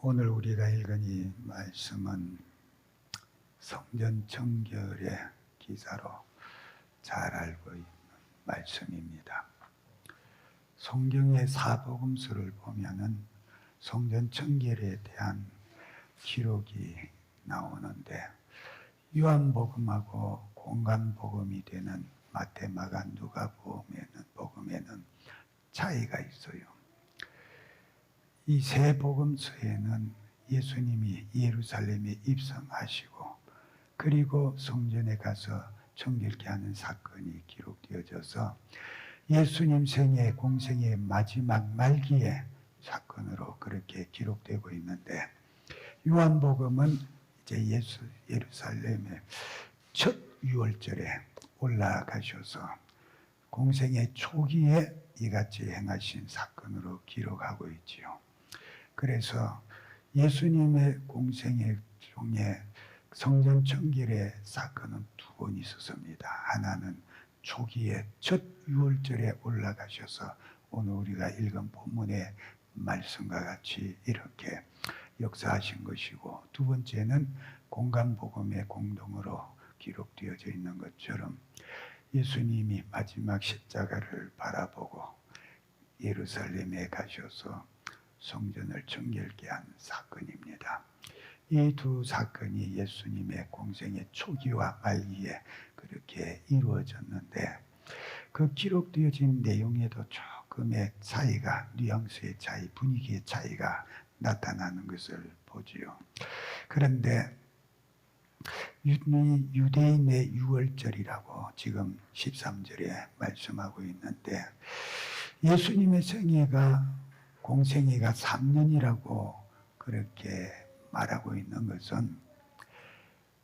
오늘 우리가 읽은 이 말씀은 성전 청결의 기사로 잘 알고 있는 말씀입니다. 성경의 사복음서를 보면은 성전 청결에 대한 기록이 나오는데 요한복음하고 공관복음이 되는 마태, 마가, 누가복음에는 차이가 있어요. 이 세 복음서에는 예수님이 예루살렘에 입성하시고 그리고 성전에 가서 청결케 하는 사건이 기록되어져서 예수님 생애 공생의 마지막 말기의 사건으로 그렇게 기록되고 있는데 요한복음은 이제 예루살렘의 첫 유월절에 올라가셔서 공생의 초기에 이같이 행하신 사건으로 기록하고 있지요. 그래서 예수님의 공생의 중에 성전 청결의 사건은 두 번 있었습니다. 하나는 초기에 첫 유월절에 올라가셔서 오늘 우리가 읽은 본문의 말씀과 같이 이렇게 역사하신 것이고, 두 번째는 공관복음의 공동으로 기록되어져 있는 것처럼 예수님이 마지막 십자가를 바라보고 예루살렘에 가셔서 성전을 청결케 한 사건입니다. 이 두 사건이 예수님의 공생의 초기와 말기에 그렇게 이루어졌는데 그 기록되어진 내용에도 조금의 차이가, 뉘앙스의 차이, 분위기의 차이가 나타나는 것을 보지요. 그런데 유대인의 유월절이라고 지금 13절에 말씀하고 있는데 예수님의 생애가 공생애가 3년이라고 그렇게 말하고 있는 것은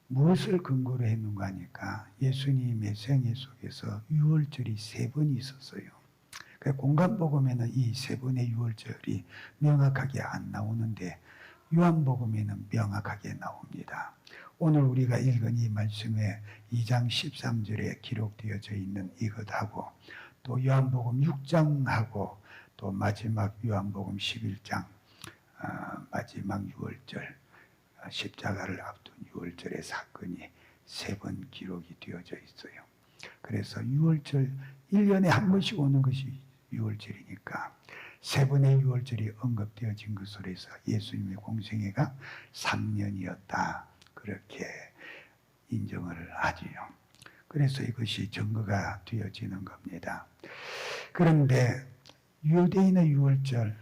무엇을 근거로 했는가 하니까 예수님의 생애 속에서 유월절이 3번 있었어요. 공관복음에는 이 3번의 유월절이 명확하게 안 나오는데 요한복음에는 명확하게 나옵니다. 오늘 우리가 읽은 이 말씀에 2장 13절에 기록되어져 있는 이것하고 또 요한복음 6장하고 또 마지막 요한복음 11장 마지막 유월절 십자가를 앞둔 유월절의 사건이 3번 기록이 되어져 있어요. 그래서 유월절 1년에 한 번씩 오는 것이 유월절이니까 3번의 유월절이 언급되어진 것으로 해서 예수님의 공생애가 3년이었다 그렇게 인정을 하지요. 그래서 이것이 증거가 되어지는 겁니다. 그런데 유대인의 유월절,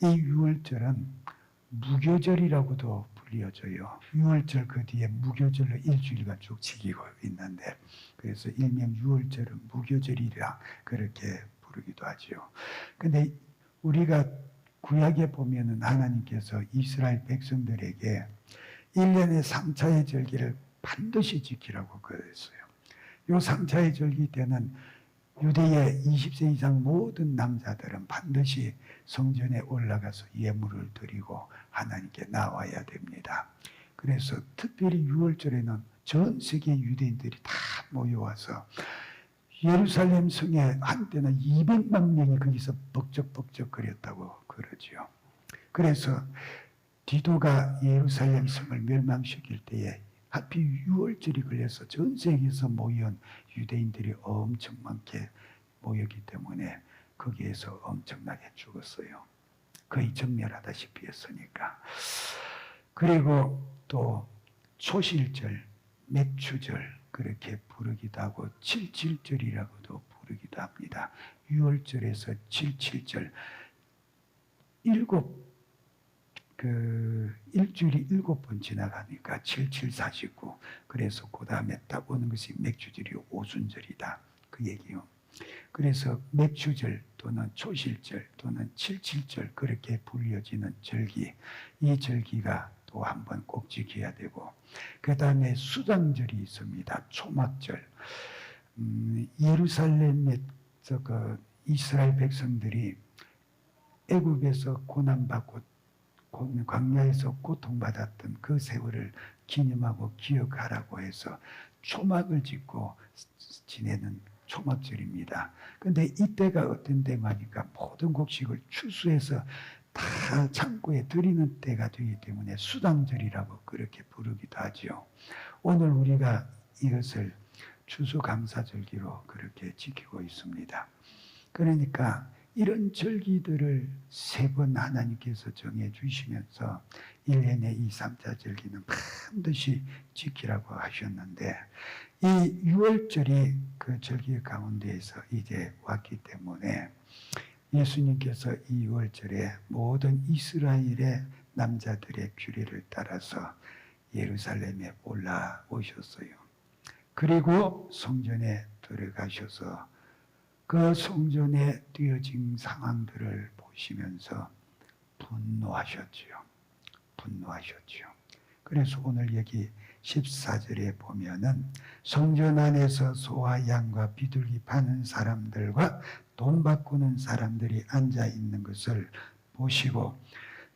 이 유월절은 무교절이라고도 불려져요. 유월절 그 뒤에 무교절로 일주일간 쭉 지키고 있는데 그래서 일명 유월절은 무교절이라 그렇게 부르기도 하죠. 근데 우리가 구약에 보면은 하나님께서 이스라엘 백성들에게 1년에 3차의 절기를 반드시 지키라고 그랬어요. 이 3차의 절기 때는 유대의 20세 이상 모든 남자들은 반드시 성전에 올라가서 예물을 드리고 하나님께 나와야 됩니다. 그래서 특별히 유월절에는 전 세계 유대인들이 다 모여와서 예루살렘 성에 한때는 200만 명이 거기서 벅적벅적 거렸다고 그러지요. 그래서 디도가 예루살렘 성을 멸망시킬 때에 하필 유월절이 걸려서 전 세계에서 모인 유대인들이 엄청 많게 모였기 때문에 거기에서 엄청나게 죽었어요. 거의 전멸하다시피 했으니까. 그리고 또 초실절, 맥추절 그렇게 부르기도 하고 77절이라고도 부르기도 합니다. 6월절에서 77절 일주일이 7번 지나가니까 7749 그래서 그 다음에 딱 오는 것이 맥추절이 오순절이다 그 얘기요. 그래서 맥추절 또는 초실절 또는 77절 그렇게 불려지는 절기, 이 절기가 또 한 번 꼭 지켜야 되고 그 다음에 수장절이 있습니다. 초막절. 예루살렘에서 그 이스라엘 백성들이 애굽에서 고난받고 광야에서 고통받았던 그 세월을 기념하고 기억하라고 해서 초막을 짓고 지내는 초막절입니다. 그런데 이때가 어떤 때마니까 모든 곡식을 추수해서 다 창고에 들이는 때가 되기 때문에 수당절이라고 그렇게 부르기도 하죠. 오늘 우리가 이것을 추수감사절기로 그렇게 지키고 있습니다. 그러니까 이런 절기들을 3번 하나님께서 정해 주시면서 1년에 이 3차 절기는 반드시 지키라고 하셨는데 이 6월절이 그 절기 가운데에서 이제 왔기 때문에 예수님께서 이 6월절에 모든 이스라엘의 남자들의 규례를 따라서 예루살렘에 올라오셨어요. 그리고 성전에 들어가셔서 그 성전에 되어진 상황들을 보시면서 분노하셨지요. 그래서 오늘 여기 14절에 보면은 성전 안에서 소와 양과 비둘기 파는 사람들과 돈 바꾸는 사람들이 앉아 있는 것을 보시고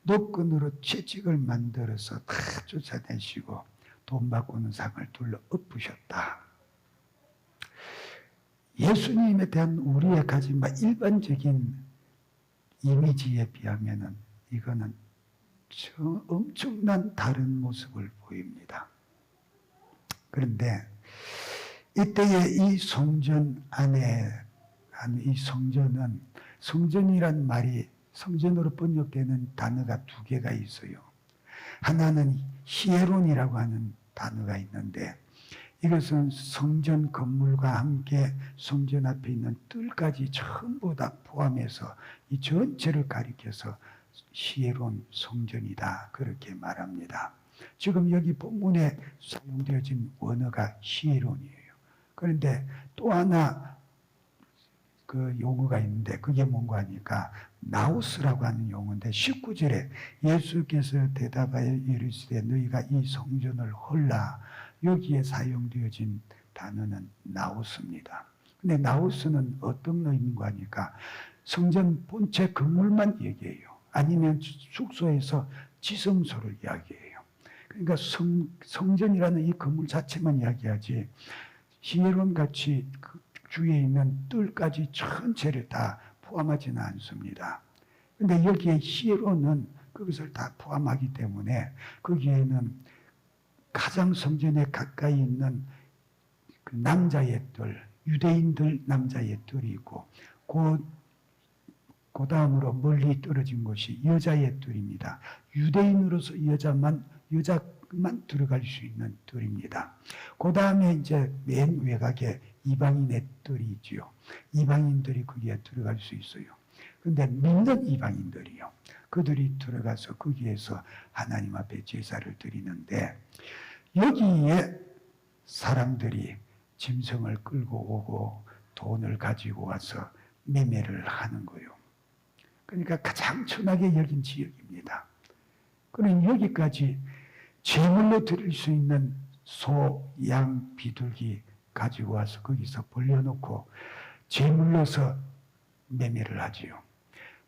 노끈으로 채찍을 만들어서 다 쫓아내시고 돈 바꾸는 상을 둘러 엎으셨다. 예수님에 대한 우리의 가진 일반적인 이미지에 비하면은 이거는 엄청난 다른 모습을 보입니다. 그런데 이때의 이 성전 안에 이 성전은 성전이란 말이 성전으로 번역되는 단어가 2개가 있어요. 하나는 히에론이라고 하는 단어가 있는데 이것은 성전 건물과 함께 성전 앞에 있는 뜰까지 전부 다 포함해서 이 전체를 가리켜서 히에론 성전이다 그렇게 말합니다. 지금 여기 본문에 사용되어진 원어가 히에론이에요. 그런데 또 하나 그 용어가 있는데 그게 뭔가 하니까 나우스라고 하는 용어인데 19절에 예수께서 대답하여 이르시되 너희가 이 성전을 헐라 여기에 사용되어진 단어는 나우스입니다. 근데 나우스는 어떤 의미인가 하니까 성전 본체 건물만 얘기해요. 아니면 숙소에서 지성소를 이야기해요. 그러니까 성전이라는 이 건물 자체만 이야기하지 히에론 같이 그 주위에 있는 뜰까지 전체를 다 포함하지는 않습니다. 그런데 여기에 히에론은 그것을 다 포함하기 때문에 거기에는 가장 성전에 가까이 있는 그 남자의 뜰, 유대인들 남자의 뜰이 있고 그 다음으로 멀리 떨어진 곳이 여자의 뜰입니다. 유대인으로서 여자만 들어갈 수 있는 뜰입니다. 그 다음에 이제 맨 외곽에 이방인의 뜰이 있지요. 이방인들이 거기에 들어갈 수 있어요. 그런데 믿는 이방인들이요. 그들이 들어가서 거기에서 하나님 앞에 제사를 드리는데 여기에 사람들이 짐승을 끌고 오고 돈을 가지고 와서 매매를 하는 거예요. 그러니까 가장 천하게 여긴 지역입니다. 그럼 여기까지 제물로 드릴 수 있는 소, 양, 비둘기 가지고 와서 거기서 벌려놓고 제물로서 매매를 하지요.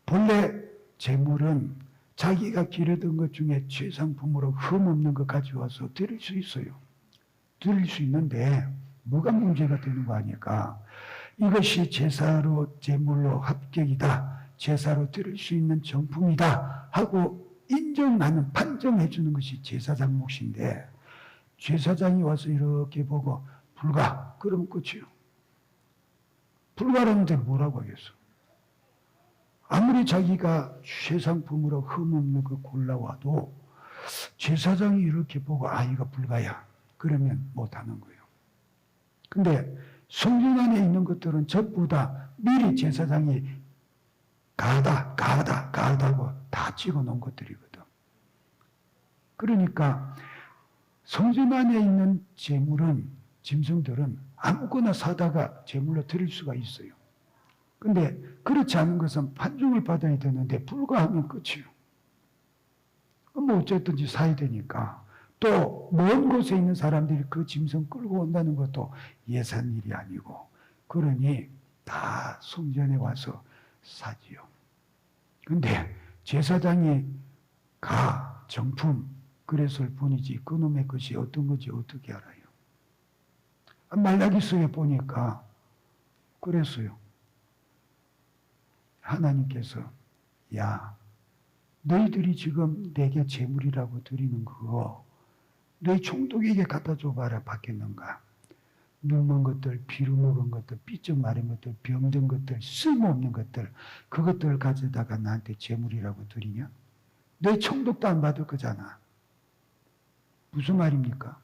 본래 제물은 자기가 기르던 것 중에 최상품으로 흠없는 것 가져와서 드릴 수 있어요. 드릴 수 있는데 뭐가 문제가 되는 거 아니까 이것이 제사로 제물로 합격이다. 제사로 드릴 수 있는 정품이다 하고 인정하는 판정해 주는 것이 제사장 몫인데 제사장이 와서 이렇게 보고 불가 그러면 끝이요. 불가라는데 뭐라고 하겠어. 아무리 자기가 최상품으로 흠없는 거 골라와도 제사장이 이렇게 보고 아 이거 불가야 그러면 못하는 거예요. 근데 성전 안에 있는 것들은 전부 다 미리 제사장이 가하다고 다 찍어 놓은 것들이거든. 그러니까 성전 안에 있는 제물은 짐승들은 아무거나 사다가 제물로 드릴 수가 있어요. 근데 그렇지 않은 것은 판정을 받아야 되는데 불가하면 끝이에요. 뭐 어쨌든지 사야 되니까. 또 먼 곳에 있는 사람들이 그 짐승 끌고 온다는 것도 예산 일이 아니고 그러니 다 성전에 와서 사지요. 근데 제사장이 정품 그랬을 뿐이지 그놈의 것이 어떤 건지 어떻게 알아요? 말라기서에 보니까 그랬어요. 하나님께서 야 너희들이 지금 내게 재물이라고 드리는 그거 너희 총독에게 갖다 줘봐라. 받겠는가? 늙은 것들, 비루먹은 것들, 삐쩍 마른 것들, 병든 것들, 쓸모없는 것들, 그것들을 가져다가 나한테 재물이라고 드리냐? 너희 총독도 안 받을 거잖아. 무슨 말입니까?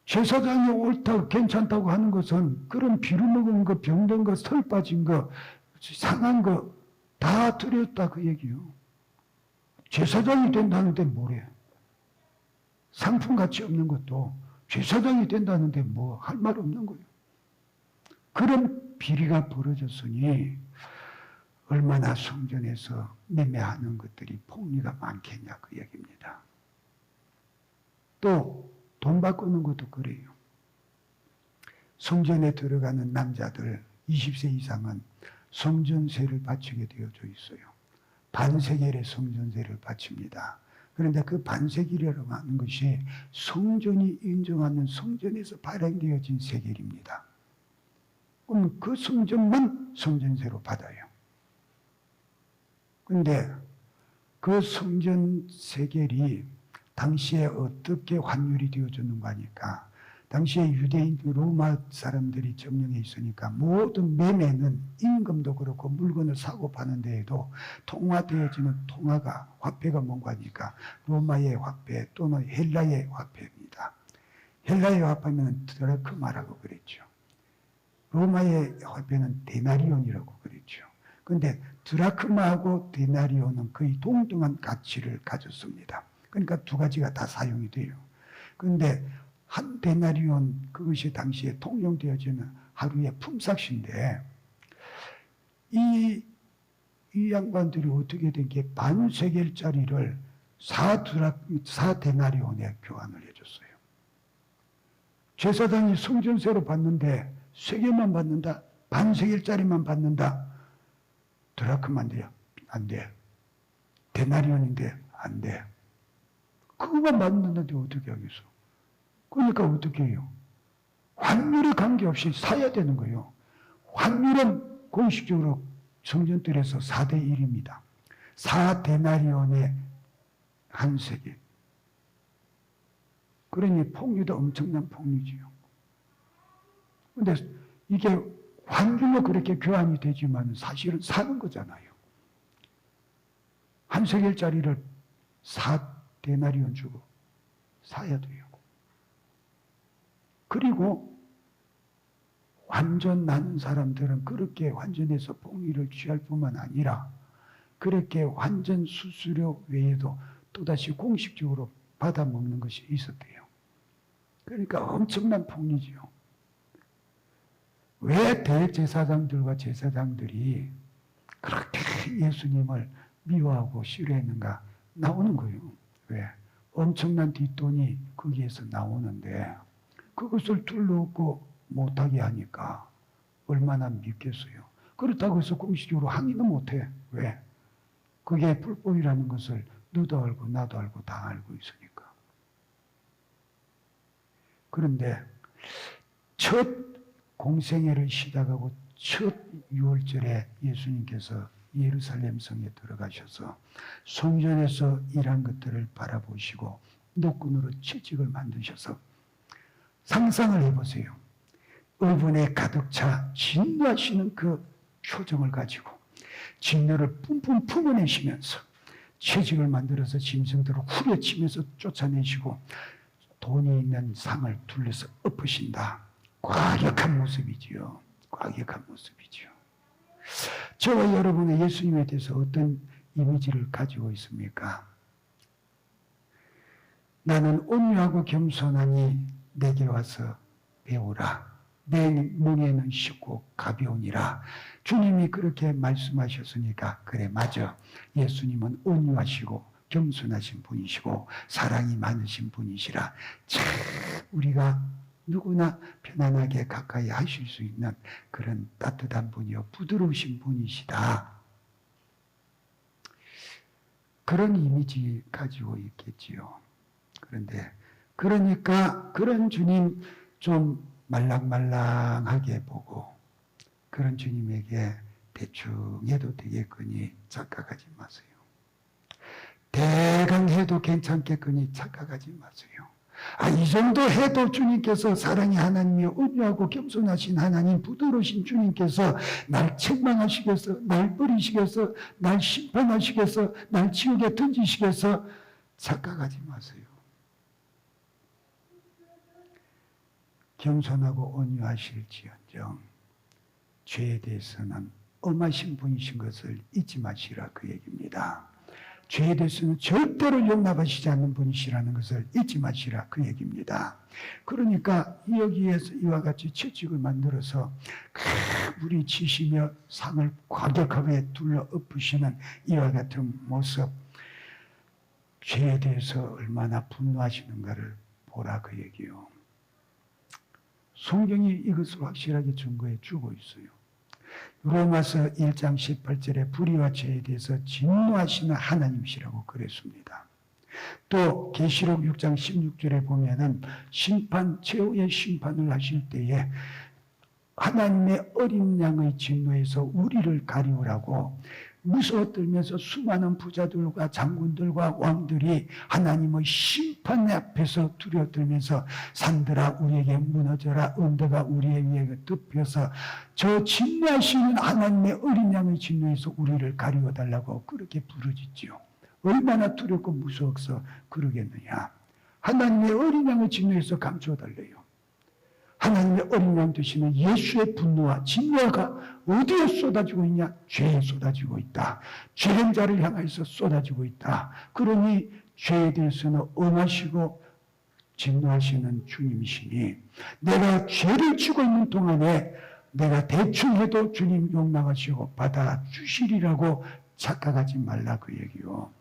제사장이 옳다고 괜찮다고 하는 것은 그런 비루먹은 거, 병든 거, 털 빠진 거, 상한 거 다 드렸다 그 얘기요. 제사장이 된다는데 뭐래? 상품 가치 없는 것도 제사장이 된다는데 뭐 할 말 없는 거예요. 그런 비리가 벌어졌으니 얼마나 성전에서 매매하는 것들이 폭리가 많겠냐 그 얘기입니다. 또 돈 바꾸는 것도 그래요. 성전에 들어가는 남자들 20세 이상은 성전세를 바치게 되어져 있어요. 반세겔의 성전세를 바칩니다. 그런데 그 반세겔이라고 하는 것이 성전이 인정하는 성전에서 발행되어진 세겔입니다. 그럼 그 성전만 성전세로 받아요. 그런데 그 성전 세겔이 당시에 어떻게 환율이 되어졌는가 하니까 당시에 유대인 로마 사람들이 점령해 있으니까 모든 매매는 임금도 그렇고 물건을 사고 파는 데에도 통화되어지는 통화가 화폐가 뭔가 하니까 로마의 화폐 또는 헬라의 화폐입니다. 헬라의 화폐는 드라크마라고 그랬죠. 로마의 화폐는 데나리온이라고 그랬죠. 그런데 드라크마하고 데나리온은 거의 동등한 가치를 가졌습니다. 그러니까 두 가지가 다 사용이 돼요. 그런데 한 데나리온 그것이 당시에 통용되어지는 하루의 품삯인데 이 양반들이 어떻게 된 게 반세겔짜리를 4데나리온에 교환을 해줬어요. 제사장이 성전세로 받는데 세겔만 받는다. 반세겔짜리만 받는다. 드라크마인데요. 안 돼. 데나리온인데 안 돼. 그것만 받는다는데 어떻게 하겠어? 그러니까 어떻게 해요? 환율에 관계없이 사야 되는 거예요. 환율은 공식적으로 성전들에서 4대 1입니다. 4데나리온의 한 세겔. 그러니 폭리도 엄청난 폭리지요. 그런데 이게 환율로 그렇게 교환이 되지만 사실은 사는 거잖아요. 한 세겔짜리를 4데나리온 주고 사야 돼요. 그리고 환전 나는 사람들은 그렇게 환전해서 폭리를 취할 뿐만 아니라 그렇게 환전 수수료 외에도 또다시 공식적으로 받아먹는 것이 있었대요. 그러니까 엄청난 폭리지요. 왜 대제사장들과 제사장들이 그렇게 예수님을 미워하고 싫어했는가 나오는 거예요. 왜? 엄청난 뒷돈이 거기에서 나오는데 그것을 둘러엎고 못하게 하니까 얼마나 믿겠어요. 그렇다고 해서 공식적으로 항의는 못해. 왜? 그게 불법이라는 것을 너도 알고 나도 알고 다 알고 있으니까. 그런데 첫 공생애를 시작하고 첫 유월절에 예수님께서 예루살렘 성에 들어가셔서 성전에서 일한 것들을 바라보시고 노끈으로 채찍을 만드셔서 상상을 해보세요. 의분에 가득 차 진노하시는 그 표정을 가지고 진노를 뿜뿜 품어내시면서 채찍을 만들어서 짐승들을 후려치면서 쫓아내시고 돈이 있는 상을 둘러서 엎으신다. 과격한 모습이지요. 과격한 모습이지요. 저와 여러분의 예수님에 대해서 어떤 이미지를 가지고 있습니까? 나는 온유하고 겸손하니 내게 와서 배우라. 내 멍에는 쉽고 가벼우니라. 주님이 그렇게 말씀하셨으니까 그래 맞아. 예수님은 온유하시고 겸손하신 분이시고 사랑이 많으신 분이시라. 참 우리가 누구나 편안하게 가까이 하실 수 있는 그런 따뜻한 분이요 부드러우신 분이시다. 그런 이미지 가지고 있겠지요. 그런데 그러니까 그런 주님 좀 말랑말랑하게 보고 그런 주님에게 대충 해도 되겠거니 착각하지 마세요. 대강 해도 괜찮겠거니 착각하지 마세요. 이 정도 해도 주님께서 사랑의 하나님이 온유하고 겸손하신 하나님, 부드러우신 주님께서 날 책망하시겠어, 날 버리시겠어, 날 심판하시겠어, 날 지옥에 던지시겠어, 착각하지 마세요. 겸손하고 온유하실지언정 죄에 대해서는 엄하신 분이신 것을 잊지 마시라, 그 얘기입니다. 죄에 대해서는 절대로 용납하시지 않는 분이시라는 것을 잊지 마시라, 그 얘기입니다. 그러니까 여기에서 이와 같이 채찍을 만들어서 물이 치시며 상을 과격하게 둘러 엎으시는 이와 같은 모습, 죄에 대해서 얼마나 분노하시는가를 보라, 그 얘기요. 성경이 이것을 확실하게 증거해 주고 있어요. 로마서 1장 18절에 불의와 죄에 대해서 진노하시는 하나님이시라고 그랬습니다. 또 계시록 6장 16절에 보면은 최후의 심판을 하실 때에 하나님의 어린 양의 진노에서 우리를 가리우라고 무서워 떨면서 수많은 부자들과 장군들과 왕들이 하나님의 심판 앞에서 두려워 떨면서 산들아 우리에게 무너져라, 언덕아 우리의 위에 덮여서 저 진노하시는 하나님의 어린 양의 진노에서 우리를 가리워달라고 그렇게 부르짖지요. 얼마나 두렵고 무서워서 그러겠느냐. 하나님의 어린 양의 진노에서 감추어달래요. 하나님의 어린 양 되시는 예수의 분노와 진노가 어디에 쏟아지고 있냐? 죄에 쏟아지고 있다. 죄인 자를 향해서 쏟아지고 있다. 그러니 죄에 대해서는 엄하시고 진노하시는 주님이시니 내가 죄를 지고 있는 동안에 내가 대충 해도 주님 용납하시고 받아주시리라고 착각하지 말라, 그 얘기요.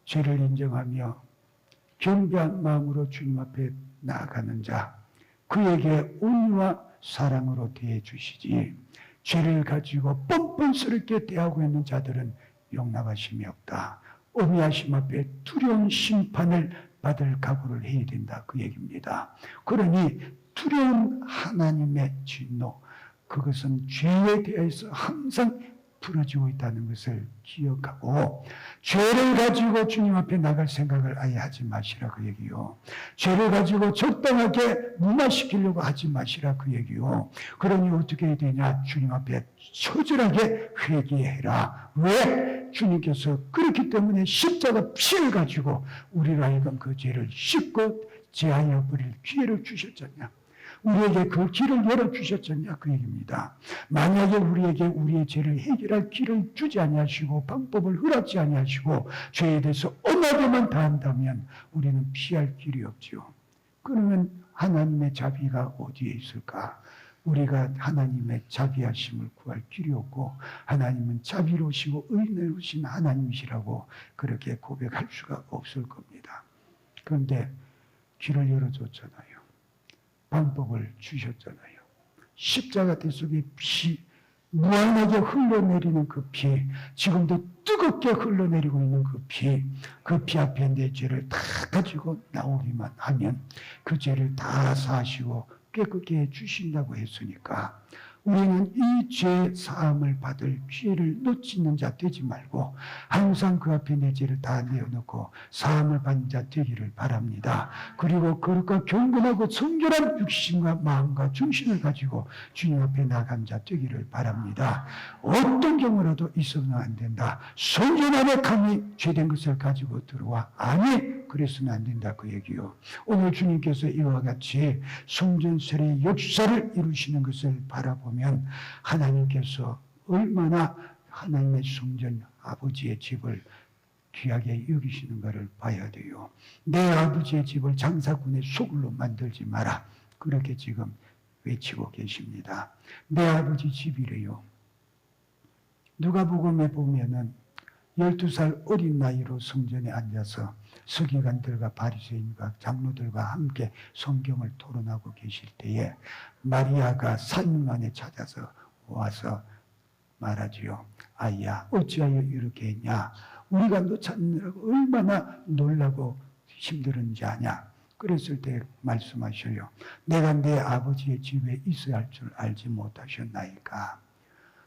죄를 인정하며 겸비한 마음으로 주님 앞에 나아가는 자, 그에게 온유와 사랑으로 대해 주시지 죄를 가지고 뻔뻔스럽게 대하고 있는 자들은 용납하심이 없다. 어미하심 앞에 두려운 심판을 받을 각오를 해야 된다, 그 얘기입니다. 그러니 두려운 하나님의 진노, 그것은 죄에 대해서 항상 풀어지고 있다는 것을 기억하고 죄를 가지고 주님 앞에 나갈 생각을 아예 하지 마시라, 그 얘기요. 죄를 가지고 적당하게 무마시키려고 하지 마시라, 그 얘기요. 그러니 어떻게 해야 되냐? 주님 앞에 처절하게 회개해라. 왜? 주님께서 그렇기 때문에 십자가 피를 가지고 우리로 하여금 그 죄를 씻고 제하여 버릴 기회를 주셨잖냐. 우리에게 그 길을 열어주셨잖냐, 그 얘기입니다. 만약에 우리에게 우리의 죄를 해결할 길을 주지 아니하시고 방법을 허락지 아니하시고 죄에 대해서 엄하게만 다한다면 우리는 피할 길이 없지요. 그러면 하나님의 자비가 어디에 있을까? 우리가 하나님의 자비하심을 구할 길이 없고 하나님은 자비로우시고 의로우신 하나님이시라고 그렇게 고백할 수가 없을 겁니다. 그런데 길을 열어줬잖아요. 방법을 주셨잖아요. 십자가 대속의 피, 무한하게 흘러내리는 그 피, 지금도 뜨겁게 흘러내리고 있는 그 피 앞에 내 죄를 다 가지고 나오기만 하면 그 죄를 다 사하시고 깨끗게 해주신다고 했으니까 우리는 이 죄 사함을 받을 기회를 놓치는 자 되지 말고 항상 그 앞에 내 죄를 다 내어놓고 사함을 받는 자 되기를 바랍니다. 그리고 거룩과 경건하고 성결한 육신과 마음과 정신을 가지고 주님 앞에 나간 자 되기를 바랍니다. 어떤 경우라도 있어서는 안 된다. 성전 안에 감히 죄된 것을 가지고 들어와. 아니, 그래서는 안 된다, 그 얘기요. 오늘 주님께서 이와 같이 성전 세례의 역사를 이루시는 것을 바라보면 하나님께서 얼마나 하나님의 성전 아버지의 집을 귀하게 여기시는가를 봐야 돼요. 내 아버지의 집을 장사꾼의 소굴로 만들지 마라. 그렇게 지금 외치고 계십니다. 내 아버지 집이래요. 누가복음에 보면은 12살 어린 나이로 성전에 앉아서 서기관들과 바리새인과 장로들과 함께 성경을 토론하고 계실 때에 마리아가 산문안에 찾아서 와서 말하지요. 아이야, 어찌하여 이렇게 했냐? 우리가 너 찾느라고 얼마나 놀라고 힘들은지 아냐? 그랬을 때 말씀하셔요. 내가 내 아버지의 집에 있어야 할 줄 알지 못하셨나이까?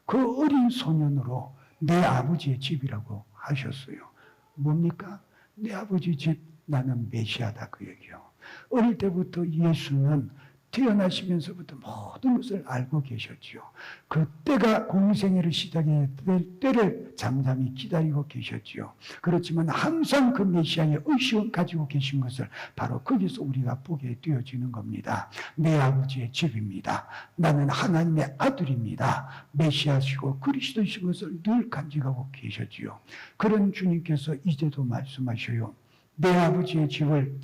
그 어린 소년으로 내 아버지의 집이라고 하셨어요. 뭡니까? 내 아버지 집 나는 메시아다 그 얘기요. 어릴 때부터 예수는 태어나시면서부터 모든 것을 알고 계셨지요. 그 때가 공생애를 시작해야 될 때를 잠잠히 기다리고 계셨지요. 그렇지만 항상 그 메시아의 의식을 가지고 계신 것을 바로 거기서 우리가 보게 되어지는 겁니다. 내 아버지의 집입니다. 나는 하나님의 아들입니다. 메시아시고 그리스도이신 것을 늘 간직하고 계셨지요. 그런 주님께서 이제도 말씀하셔요. 내 아버지의 집을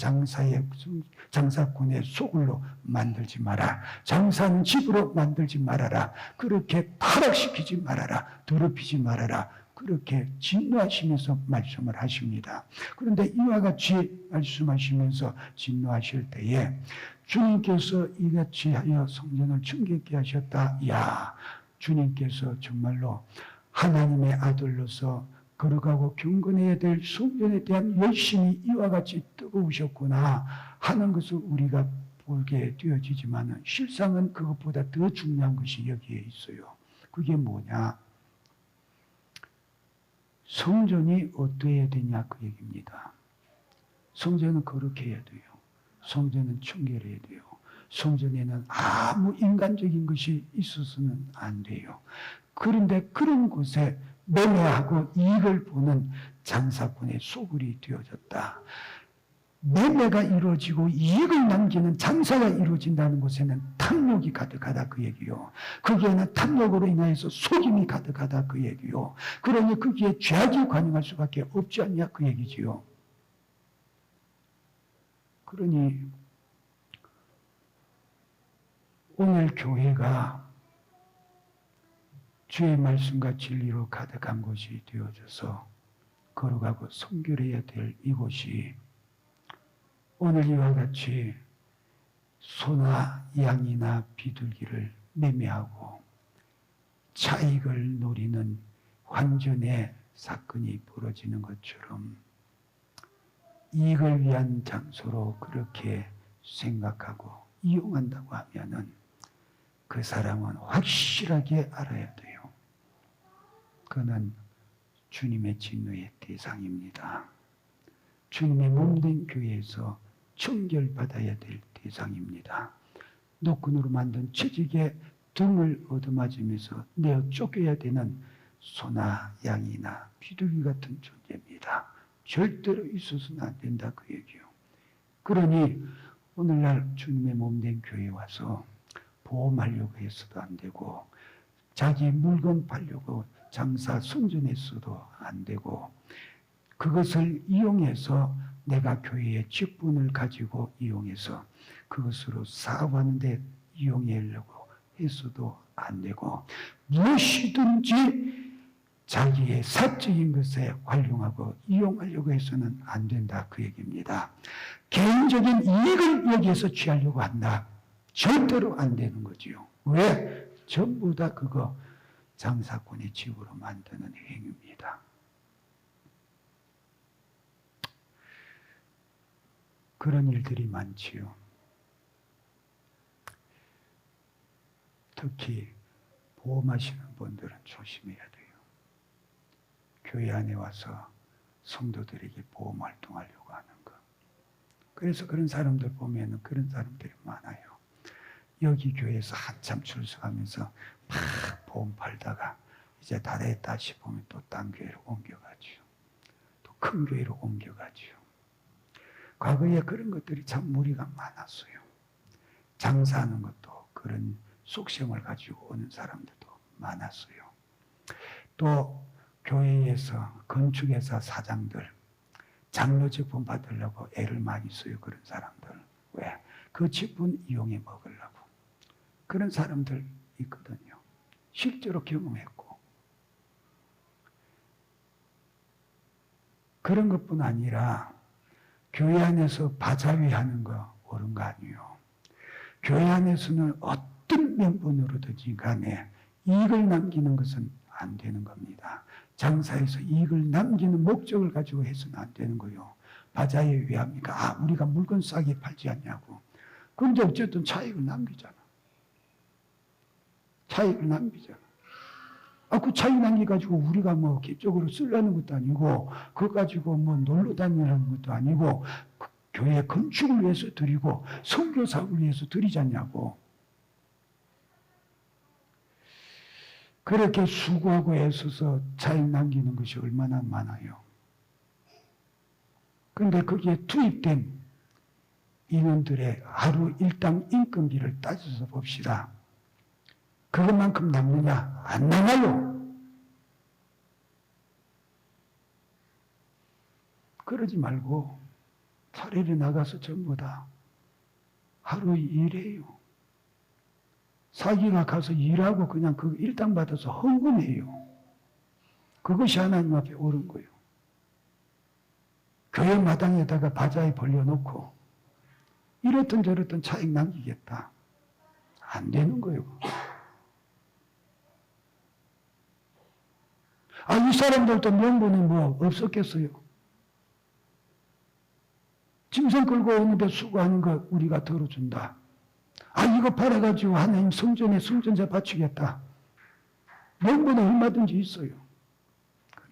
장사꾼의 소굴로 만들지 마라. 장사는 집으로 만들지 말아라. 그렇게 타락시키지 말아라. 더럽히지 말아라. 그렇게 진노하시면서 말씀을 하십니다. 그런데 이와 같이 말씀하시면서 진노하실 때에 주님께서 이같이 하여 성전을 청결케 하셨다. 야, 주님께서 정말로 하나님의 아들로서 걸어가고 경건해야 될 성전에 대한 열심이 이와 같이 뜨거우셨구나 하는 것을 우리가 보게 되어지지만 실상은 그것보다 더 중요한 것이 여기에 있어요. 그게 뭐냐? 성전이 어떠해야 되냐 그 얘기입니다. 성전은 거룩해야 돼요. 성전은 청결해야 돼요. 성전에는 아무 인간적인 것이 있어서는 안 돼요. 그런데 그런 곳에 매매하고 이익을 보는 장사꾼의 소굴이 되어졌다. 매매가 이루어지고 이익을 남기는 장사가 이루어진다는 곳에는 탐욕이 가득하다 그 얘기요. 거기에는 탐욕으로 인하여서 속임이 가득하다 그 얘기요. 그러니 거기에 죄악이 관영할 수밖에 없지 않냐 그 얘기지요. 그러니 오늘 교회가 주의 말씀과 진리로 가득한 곳이 되어져서 걸어가고 성결해야 될 이곳이 오늘 이와 같이 소나 양이나 비둘기를 매매하고 차익을 노리는 환전의 사건이 벌어지는 것처럼 이익을 위한 장소로 그렇게 생각하고 이용한다고 하면은 그 사람은 확실하게 알아야 돼요. 그는 주님의 진노의 대상입니다. 주님의 몸된 교회에서 청결받아야 될 대상입니다. 노끈으로 만든 채찍에 등을 얻어맞으면서 내어 쫓겨야 되는 소나 양이나 비둘기 같은 존재입니다. 절대로 있어서는 안 된다 그 얘기요. 그러니 오늘날 주님의 몸된 교회에 와서 보험하려고 해서도 안 되고 자기 물건 팔려고 장사 선전했어도 안 되고 그것을 이용해서 내가 교회의 직분을 가지고 이용해서 그것으로 사업하는 데 이용하려고 했어도 안 되고 무엇이든지 자기의 사적인 것에 활용하고 이용하려고 해서는 안 된다 그 얘기입니다. 개인적인 이익을 여기에서 취하려고 한다. 절대로 안 되는 거지요. 왜? 전부 다 그거 장사꾼의 집으로 만드는 행위입니다. 그런 일들이 많지요. 특히 보험하시는 분들은 조심해야 돼요. 교회 안에 와서 성도들에게 보험 활동하려고 하는 거. 그래서 그런 사람들 보면 그런 사람들이 많아요. 여기 교회에서 한참 출석하면서 막 보험 팔다가 이제 다 됐다 싶으면 또 딴 교회로 옮겨가지요. 또 큰 교회로 옮겨가지요. 과거에 그런 것들이 참 무리가 많았어요. 장사하는 것도 그런 속성을 가지고 오는 사람들도 많았어요. 또 교회에서 건축회사 사장들 장로 직분 받으려고 애를 많이 써요. 그런 사람들. 왜? 그 직분 이용해 먹으려고. 그런 사람들 있거든요. 실제로 경험했고. 그런 것뿐 아니라 교회 안에서 바자회 하는 거 옳은 거 아니에요. 교회 안에서는 어떤 명분으로든지 간에 이익을 남기는 것은 안 되는 겁니다. 장사에서 이익을 남기는 목적을 가지고 해서는 안 되는 거요. 바자회에 왜 합니까? 아, 우리가 물건 싸게 팔지 않냐고. 그런데 어쨌든 차익을 남기잖아. 차익을 남기잖아. 그 차익 남겨가지고 우리가 뭐 기적으로 쓰려는 것도 아니고, 그거 가지고 뭐 놀러 다니는 것도 아니고, 그 교회 건축을 위해서 드리고, 선교 사업을 위해서 드리잖냐고. 그렇게 수고하고 애써서 차익 남기는 것이 얼마나 많아요. 그런데 거기에 투입된 인원들의 하루 일당 인건비를 따져서 봅시다. 그것만큼 남느냐? 안 남아요. 그러지 말고 차라리 나가서 전부 다 하루 일해요. 사기가 가서 일하고 그냥 그 일당 받아서 헌금해요. 그것이 하나님 앞에 옳은 거예요. 교회 마당에다가 바자회 벌려놓고 이렇든 저렇든 차익 남기겠다. 안 되는 거예요. 이 사람들도 명분이 뭐 없었겠어요. 짐승 끌고 오는데 수고하는 거 우리가 덜어준다. 이거 팔아가지고 하나님 성전에 성전자 바치겠다. 명분은 얼마든지 있어요.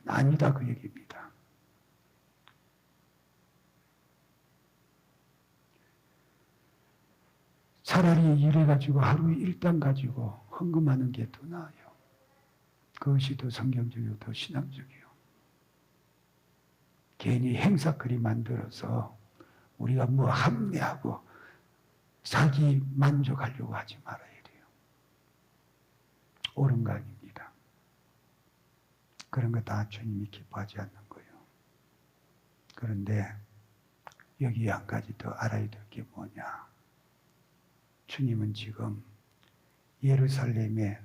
아니다 그 얘기입니다. 차라리 일해가지고 하루 일당 가지고 헌금하는 게 더 나아요. 그것이 더 성경적이고 더 신앙적이에요. 괜히 행사거리 만들어서 우리가 뭐 합리하고 자기 만족하려고 하지 말아야 돼요. 옳은 거 아닙니다. 그런 거 다 주님이 기뻐하지 않는 거예요. 그런데 여기 한 가지 더 알아야 될 게 뭐냐. 주님은 지금 예루살렘의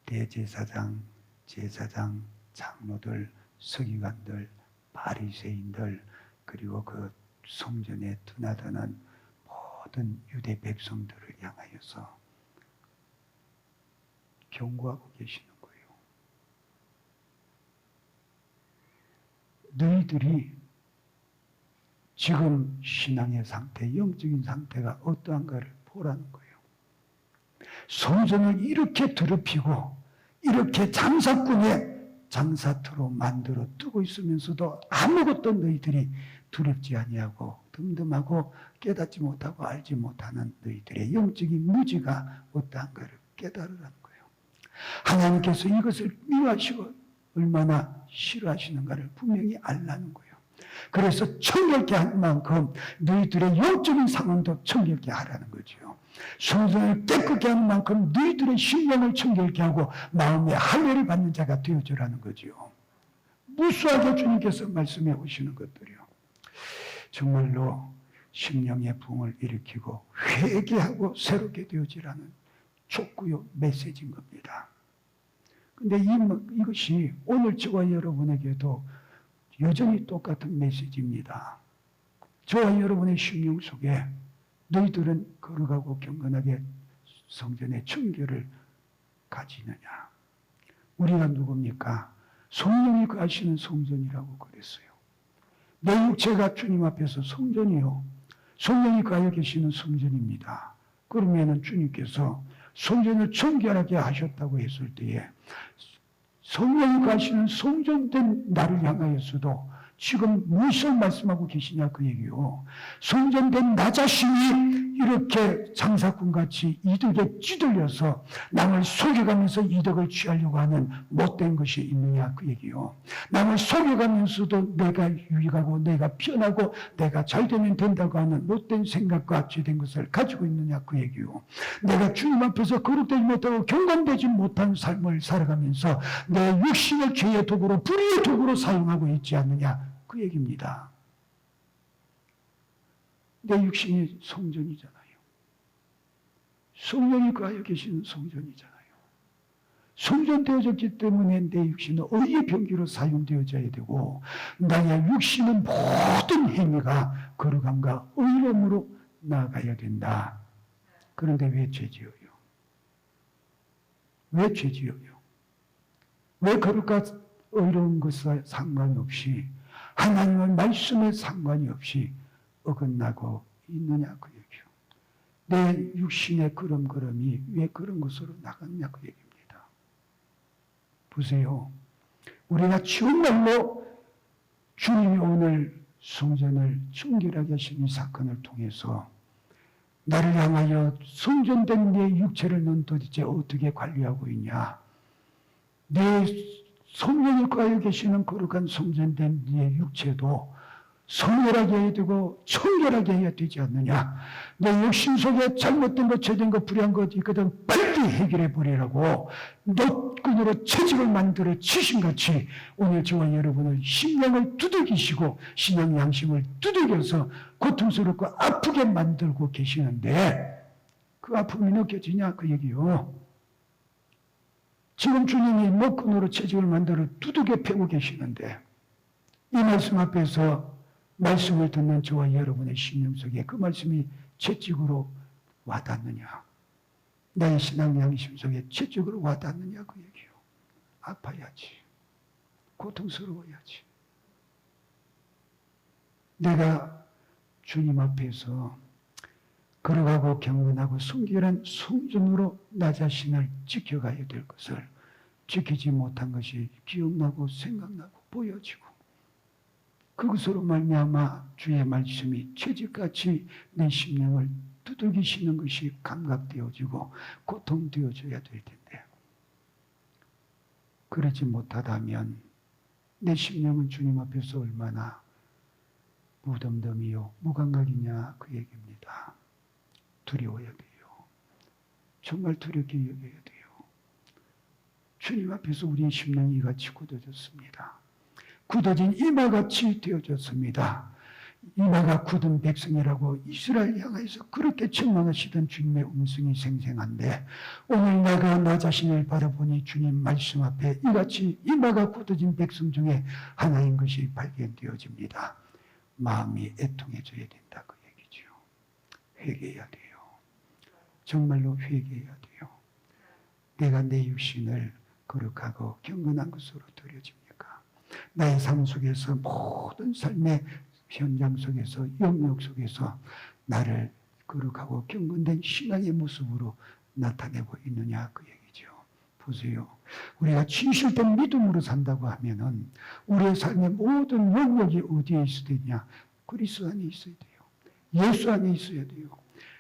대제사장, 제사장, 장로들, 서기관들, 바리새인들 그리고 그 성전에 드나드는 모든 유대 백성들을 향하여서 경고하고 계시는 거예요. 너희들이 지금 신앙의 상태, 영적인 상태가 어떠한가를 보라는 거예요. 성전을 이렇게 더럽히고 이렇게 장사꾼의 장사터로 만들어 두고 있으면서도 아무것도 너희들이 두렵지 아니하고 덤덤하고 깨닫지 못하고 알지 못하는 너희들의 영적인 무지가 어떠한가를 깨달으라는 거예요. 하나님께서 이것을 미워하시고 얼마나 싫어하시는가를 분명히 알라는 거예요. 그래서 청결케 한 만큼 너희들의 영적인 상황도 청결케 하라는 거죠. 성전을 깨끗게 하는 만큼 너희들의 심령을 청결케 하고 마음의 할례를 받는 자가 되어주라는 거죠. 무수하게 주님께서 말씀해 오시는 것들이요. 정말로 심령의 부흥을 일으키고 회개하고 새롭게 되어지라는 촉구요 메시지인 겁니다. 근데 이것이 오늘 저와 여러분에게도 여전히 똑같은 메시지입니다. 저와 여러분의 심령 속에 너희들은 걸어가고 경건하게 성전의 청결을 가지느냐. 우리가 누굽니까? 성령이 거하시는 성전이라고 그랬어요. 내 육체가 주님 앞에서 성전이요. 성령이 거하여 계시는 성전입니다. 그러면은 주님께서 성전을 청결하게 하셨다고 했을 때에 성령이 거하시는 성전된 나를 향하여서도 지금 무엇을 말씀하고 계시냐 그 얘기요. 성전된 나 자신이 이렇게 장사꾼같이 이득에 찌들려서 남을 속여가면서 이득을 취하려고 하는 못된 것이 있느냐 그 얘기요. 남을 속여가면서도 내가 유익하고 내가 편하고 내가 잘되면 된다고 하는 못된 생각과 죄된 것을 가지고 있느냐 그 얘기요. 내가 주님 앞에서 거룩되지 못하고 경건되지 못한 삶을 살아가면서 내 육신을 죄의 도구로 불의의 도구로 사용하고 있지 않느냐 그 얘기입니다. 내 육신이 성전이잖아요. 성령이 거하여 계시는 성전이잖아요. 성전되어졌기 때문에 내 육신은 의의 병기로 사용되어져야 되고 나의 육신은 모든 행위가 거룩함과 의로움으로 나아가야 된다. 그런데 왜 죄지어요? 왜 죄지어요? 왜 거룩과 의로운 것과 상관없이 하나님의 말씀에 상관이 없이 어긋나고 있느냐 그 얘기요. 내 육신의 걸음걸음이 왜 그런 것으로 나갔냐 그 얘기입니다. 보세요. 우리가 정말로 주님이 오늘 성전을 정결하게 하신 이 사건을 통해서 나를 향하여 성전된 내 육체를 넌 도대체 어떻게 관리하고 있냐? 내 성령이 거하여 계시는 거룩한 성전된 내 육체도 성결하게 해야 되고 청결하게 해야 되지 않느냐. 내 욕심 속에 잘못된 것, 죄된 것, 불의한 것 있거든 빨리 해결해 버리라고 노끈으로 채찍을 만들어 치신같이 오늘 저와 여러분을 심령을 두들기시고 신앙 양심을 두들겨서 고통스럽고 아프게 만들고 계시는데 그 아픔이 느껴지냐 그 얘기요. 지금 주님이 노끈으로 채찍을 만들어 두들겨 패고 계시는데 이 말씀 앞에서 말씀을 듣는 저와 여러분의 심령 속에 그 말씀이 채찍으로 와닿느냐? 나의 신앙 양심 속에 채찍으로 와닿느냐? 그 얘기요. 아파야지. 고통스러워야지. 내가 주님 앞에서 걸어가고 경건하고 순결한 성전으로 나 자신을 지켜가야 될 것을 지키지 못한 것이 기억나고 생각나고 보여지고 그것으로 말미암아 주의 말씀이 채찍같이 내 심령을 두들기시는 것이 감각되어지고 고통되어져야 될 텐데 그러지 못하다면 내 심령은 주님 앞에서 얼마나 무덤덤이요 무감각이냐 그 얘기입니다. 두려워야 돼요. 정말 두렵게 여겨야 돼요. 주님 앞에서 우리의 심령이 이같이 굳어졌습니다. 굳어진 이마같이 되어졌습니다. 이마가 굳은 백성이라고 이스라엘 향해서 그렇게 책망하시던 주님의 음성이 생생한데 오늘 내가 나 자신을 바라보니 주님 말씀 앞에 이같이 이마가 굳어진 백성 중에 하나인 것이 발견되어집니다. 마음이 애통해져야 된다 그 얘기죠. 회개해야 돼요. 정말로 회개해야 돼요. 내가 내 육신을 거룩하고 경건한 것으로 드려집니다. 나의 삶 속에서 모든 삶의 현장 속에서 영역 속에서 나를 거룩하고 경건된 신앙의 모습으로 나타내고 있느냐 그 얘기죠. 보세요. 우리가 진실된 믿음으로 산다고 하면은 우리의 삶의 모든 영역이 어디에 있어야 되냐? 그리스도 안에 있어야 돼요. 예수 안에 있어야 돼요.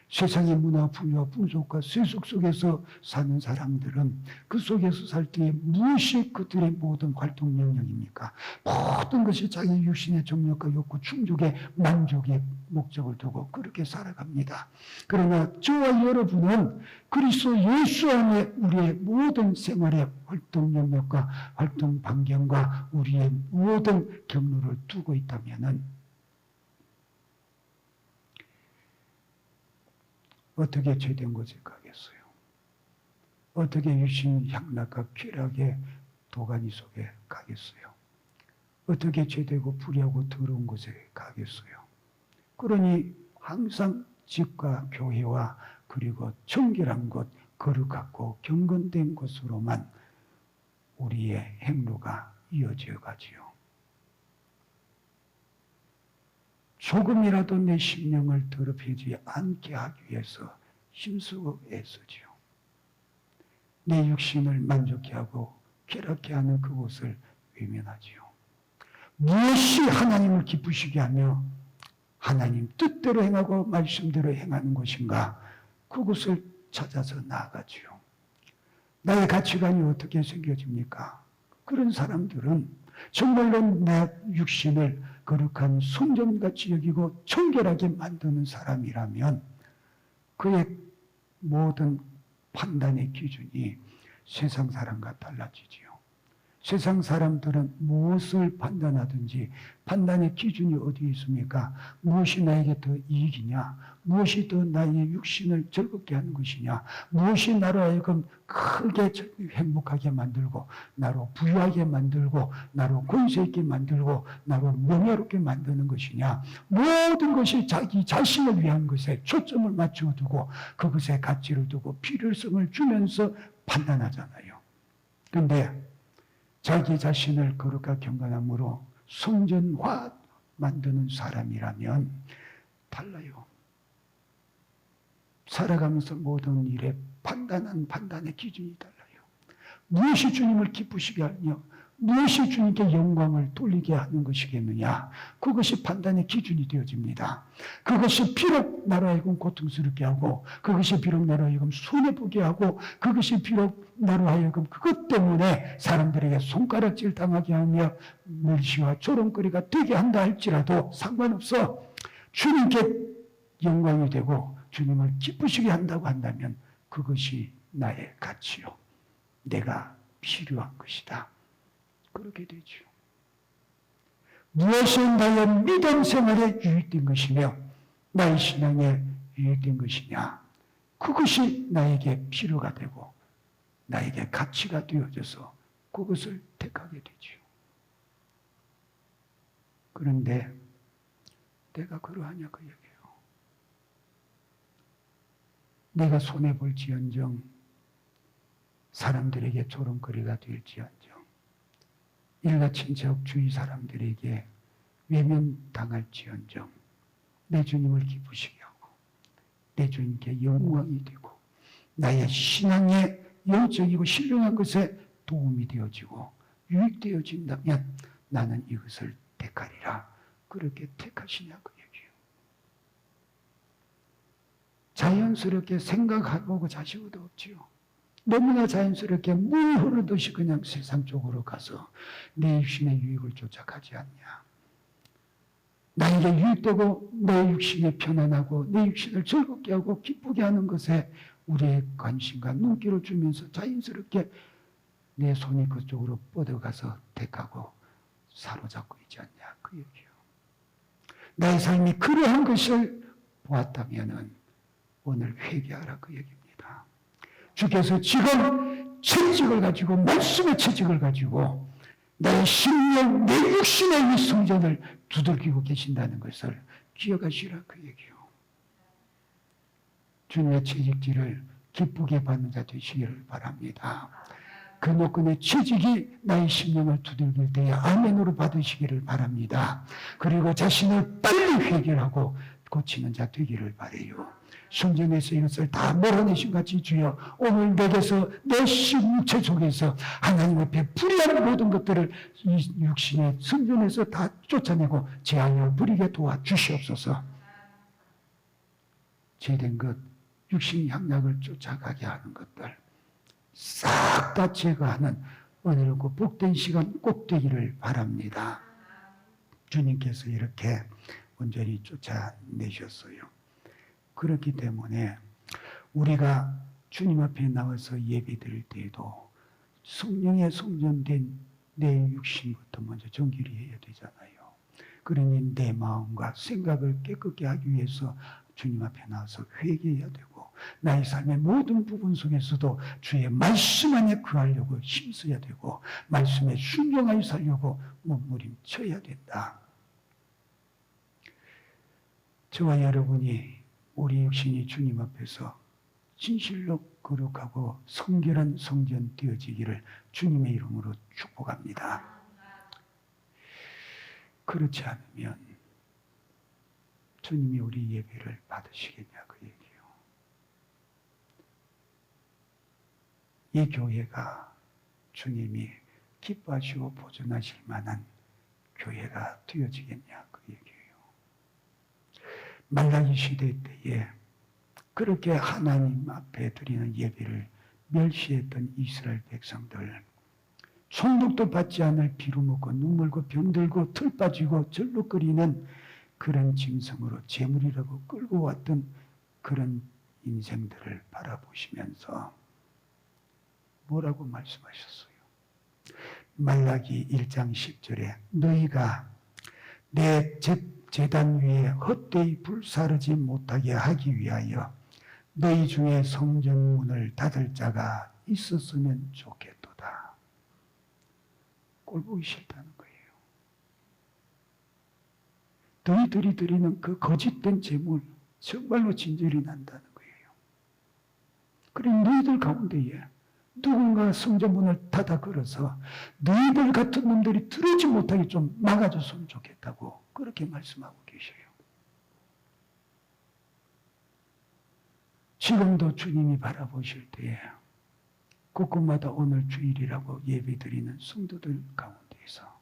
세상의 문화, 부와 풍속과 세속 속에서 사는 사람들은 그 속에서 살 때 무엇이 그들의 모든 활동 영역입니까? 모든 것이 자기 육신의 정욕과 욕구, 충족의 만족의 목적을 두고 그렇게 살아갑니다. 그러나 저와 여러분은 그리스도 예수 안에 우리의 모든 생활의 활동 영역과 활동 반경과 우리의 모든 경로를 두고 있다면은 어떻게 죄된 곳에 가겠어요? 어떻게 유신 향락과 쾌락의 도가니 속에 가겠어요? 어떻게 죄되고 불의하고 더러운 곳에 가겠어요? 그러니 항상 집과 교회와 그리고 청결한 곳, 거룩하고 경건된 곳으로만 우리의 행로가 이어져 가지요. 조금이라도 내 심령을 더럽히지 않게 하기 위해서 힘쓰고 애쓰지요. 내 육신을 만족해 하고 쾌락해 하는 그곳을 외면하지요. 무엇이 하나님을 기쁘시게 하며 하나님 뜻대로 행하고 말씀대로 행하는 것인가 그곳을 찾아서 나아가지요. 나의 가치관이 어떻게 생겨집니까? 그런 사람들은 정말로 내 육신을 거룩한 성전같이 여기고 청결하게 만드는 사람이라면 그의 모든 판단의 기준이 세상 사람과 달라지지요. 세상 사람들은 무엇을 판단하든지 판단의 기준이 어디에 있습니까? 무엇이 나에게 더 이익이냐? 무엇이 더 나의 육신을 즐겁게 하는 것이냐? 무엇이 나로 하여금 크게 행복하게 만들고 나로 부유하게 만들고 나로 권세 있게 만들고 나로 명예롭게 만드는 것이냐? 모든 것이 자기 자신을 위한 것에 초점을 맞추어 두고 그것에 가치를 두고 필요성을 주면서 판단하잖아요. 그런데 자기 자신을 거룩하고 경건함으로 성전화 만드는 사람이라면 달라요. 살아가면서 모든 일에 판단의 기준이 달라요. 무엇이 주님을 기쁘시게 하며 무엇이 주님께 영광을 돌리게 하는 것이겠느냐. 그것이 판단의 기준이 되어집니다. 그것이 비록 나로 하여금 고통스럽게 하고, 그것이 비록 나로 하여금 손해보게 하고, 그것이 비록 나로 하여금 그것 때문에 사람들에게 손가락질 당하게 하며 멸시와 조롱거리가 되게 한다 할지라도 상관없어. 주님께 영광이 되고 주님을 기쁘시게 한다고 한다면 그것이 나의 가치요, 내가 필요한 것이다. 그렇게 되죠. 무엇이 나의 믿음 생활에 유익된 것이며 나의 신앙에 유익된 것이냐, 그것이 나에게 필요가 되고 나에게 가치가 되어져서 그것을 택하게 되죠. 그런데 내가 그러하냐 그 얘기예요. 내가 손해볼지언정, 사람들에게 조롱거리가 될지언정, 일가 친척 주위 사람들에게 외면당할지언정 내 주님을 기쁘시게 하고 내 주님께 영광이 되고 나의 신앙의 영적이고 신령한 것에 도움이 되어지고 유익되어진다면 나는 이것을 택하리라. 그렇게 택하시냐 그 얘기예요. 자연스럽게 생각하고 자시고도 없지요. 너무나 자연스럽게 물 흐르듯이 그냥 세상 쪽으로 가서 내 육신의 유익을 쫓아가지 않냐. 나에게 유익되고 내 육신이 편안하고 내 육신을 즐겁게 하고 기쁘게 하는 것에 우리의 관심과 눈길을 주면서 자연스럽게 내 손이 그쪽으로 뻗어가서 택하고 사로잡고 있지 않냐 그 얘기예요. 나의 삶이 그러한 것을 보았다면 오늘 회개하라 그 얘기입니다. 주께서 지금 채찍을 가지고 말씀의 채찍을 가지고 내 심령, 내 육신의 이 성전을 두들기고 계신다는 것을 기억하시라 그 얘기요. 주님의 채찍질을 기쁘게 받는 자 되시기를 바랍니다. 그 노끈의 채찍이 나의 심령을 두들길 때에 아멘으로 받으시기를 바랍니다. 그리고 자신을 빨리 회개하고 고치는 자 되기를 바라요. 성전에서 이것을 다 몰아내신 같이 주여 오늘 내게서 내 육체 속에서 하나님 앞에 불의한 모든 것들을 이 육신의 성전에서 다 쫓아내고 제하여 버리게 도와주시옵소서. 죄된 것, 육신 향락을 쫓아가게 하는 것들 싹 다 제거하는 은혜롭고 복된 시간 꼭 되기를 바랍니다. 주님께서 이렇게 온전히 쫓아내셨어요. 그렇기 때문에 우리가 주님 앞에 나와서 예배드릴 때에도 성령의 성전된 내 육신부터 먼저 정결히 해야 되잖아요. 그러니 내 마음과 생각을 깨끗게 하기 위해서 주님 앞에 나와서 회개해야 되고 나의 삶의 모든 부분 속에서도 주의 말씀 안에 구하려고 힘써야 되고 말씀에 순종하여 살려고 몸부림쳐야 된다. 저와 여러분이 우리 육신이 주님 앞에서 진실로 거룩하고 성결한 성전 되어지기를 주님의 이름으로 축복합니다. 그렇지 않으면 주님이 우리 예배를 받으시겠냐 그 얘기예요. 이 교회가 주님이 기뻐하시고 보존하실 만한 교회가 되어지겠냐 그 얘기예요. 말라기 시대 때에 그렇게 하나님 앞에 드리는 예배를 멸시했던 이스라엘 백성들, 총독도 받지 않을 비루 먹고 눈물고 병들고 털 빠지고 절룩거리는 그런 짐승으로 재물이라고 끌고 왔던 그런 인생들을 바라보시면서 뭐라고 말씀하셨어요? 말라기 1장 10절에 너희가 내 제단 위에 헛되이 불사르지 못하게 하기 위하여 너희 중에 성전문을 닫을 자가 있었으면 좋겠도다. 꼴 보기 싫다는 거예요. 너희들이 드리는 그 거짓된 제물 정말로 진절이 난다는 거예요. 그래 너희들 가운데에 누군가 성전문을 닫아 걸어서 너희들 같은 놈들이 들어오지 못하게 좀 막아줬으면 좋겠다고 그렇게 말씀하고 계셔요. 지금도 주님이 바라보실 때에 곳곳마다 오늘 주일이라고 예배드리는 성도들 가운데에서